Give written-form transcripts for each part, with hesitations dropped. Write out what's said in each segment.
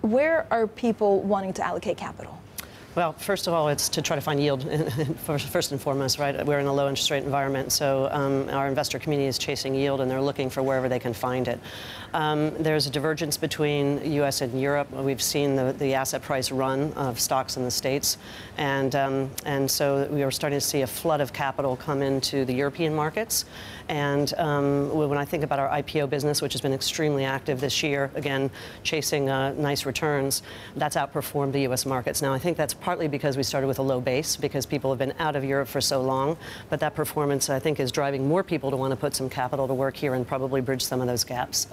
Where are people wanting to allocate capital? Well, first of all, it's to try to find yield, first and foremost, right? We're in a low interest rate environment, so our investor community is chasing yield, and they're looking for wherever they can find it. There's a divergence between U.S. and Europe. We've seen the asset price run of stocks in the States, and so we are starting to see a flood of capital come into the European markets. And when I think about our IPO business, which has been extremely active this year, again, chasing nice returns, that's outperformed the U.S. markets. Now, I think that's partly because we started with a low base, because people have been out of Europe for so long. But that performance, I think, is driving more people to want to put some capital to work here and probably bridge some of those gaps.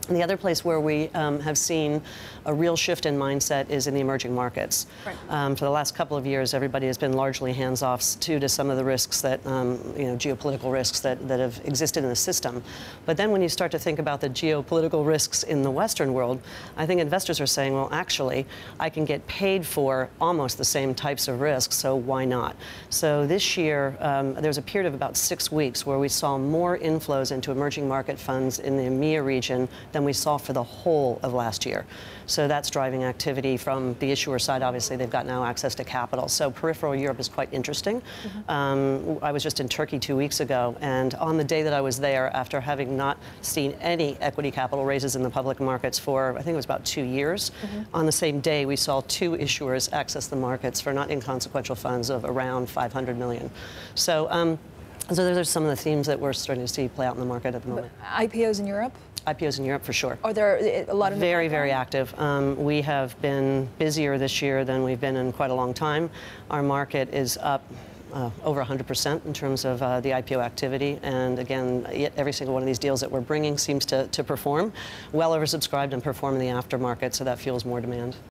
And the other place where we have seen a real shift in mindset is in the emerging markets. Right. For the last couple of years, everybody has been largely hands-off to some of the risks that, geopolitical risks that have existed in the system. But then when you start to think about the geopolitical risks in the Western world, I think investors are saying, well, actually, I can get paid for almost the same types of risks, so why not? So this year, there's a period of about 6 weeks where we saw more inflows into emerging market funds in the EMEA region than we saw for the whole of last year. So that's driving activity from the issuer side. Obviously, they've got now access to capital. So peripheral Europe is quite interesting. Mm-hmm. I was just in Turkey 2 weeks ago, and on the day that I was there, after having not seen any equity capital raises in the public markets for, I think it was about 2 years, mm-hmm. on the same day, we saw 2 issuers access the markets for not inconsequential funds of around 500 million. So, so those are some of the themes that we're starting to see play out in the market at the moment. IPOs in Europe? IPOs in Europe, for sure. Are there a lot of very, very active. We have been busier this year than we've been in quite a long time. Our market is up over 100% in terms of the IPO activity. And again, every single one of these deals that we're bringing seems to perform. Well oversubscribed and perform in the aftermarket, so that fuels more demand.